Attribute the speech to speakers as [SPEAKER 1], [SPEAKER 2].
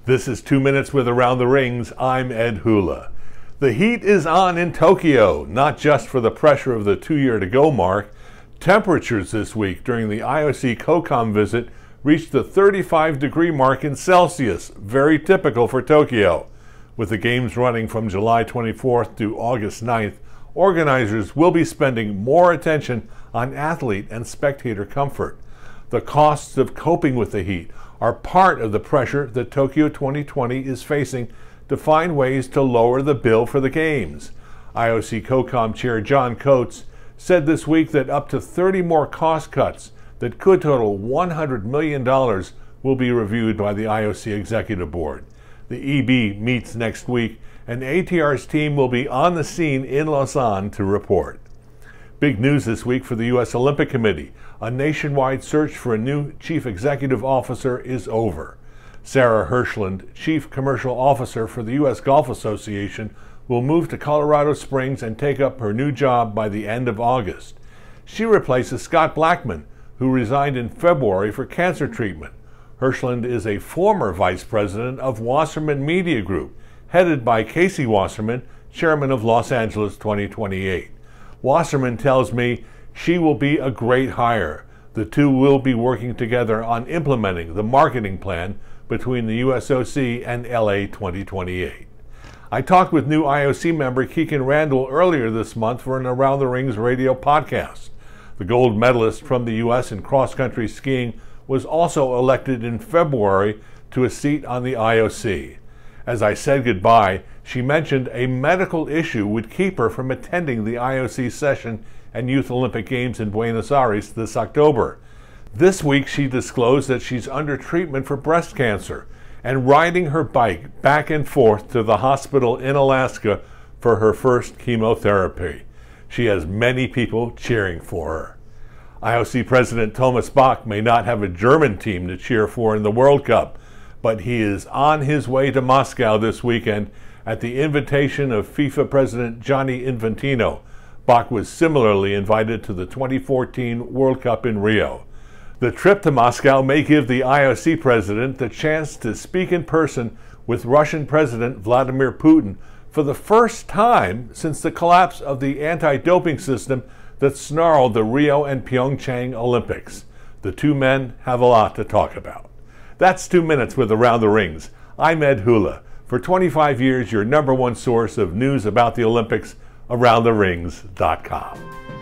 [SPEAKER 1] This is 2 Minutes with Around the Rings. I'm Ed Hula. The heat is on in Tokyo, not just for the pressure of the 2-year-to-go mark. Temperatures this week during the IOC COCOM visit reached the 35-degree mark in Celsius, very typical for Tokyo. With the games running from July 24th to August 9th, organizers will be spending more attention on athlete and spectator comfort. The costs of coping with the heat are part of the pressure that Tokyo 2020 is facing to find ways to lower the bill for the games. IOC COCOM Chair John Coates said this week that up to 30 more cost cuts that could total $100 million will be reviewed by the IOC Executive Board. The EB meets next week, and ATR's team will be on the scene in Lausanne to report. Big news this week for the U.S. Olympic Committee. A nationwide search for a new chief executive officer is over. Sarah Hirshland, chief commercial officer for the U.S. Golf Association, will move to Colorado Springs and take up her new job by the end of August. She replaces Scott Blackman, who resigned in February for cancer treatment. Hirshland is a former vice president of Wasserman Media Group, headed by Casey Wasserman, chairman of Los Angeles 2028. Wasserman tells me she will be a great hire. The two will be working together on implementing the marketing plan between the USOC and LA 2028. I talked with new IOC member Keegan Randall earlier this month for an Around the Rings radio podcast. The gold medalist from the U.S. in cross-country skiing was also elected in February to a seat on the IOC. As I said goodbye, she mentioned a medical issue would keep her from attending the IOC session and Youth Olympic Games in Buenos Aires this October. This week she disclosed that she's under treatment for breast cancer and riding her bike back and forth to the hospital in Alaska for her first chemotherapy. She has many people cheering for her. IOC President Thomas Bach may not have a German team to cheer for in the World Cup, but he is on his way to Moscow this weekend at the invitation of FIFA President Gianni Infantino. Bach was similarly invited to the 2014 World Cup in Rio. The trip to Moscow may give the IOC president the chance to speak in person with Russian President Vladimir Putin for the first time since the collapse of the anti-doping system that snarled the Rio and Pyeongchang Olympics. The two men have a lot to talk about. That's 2 Minutes with Around the Rings. I'm Ed Hula. For 25 years, your #1 source of news about the Olympics, AroundTheRings.com.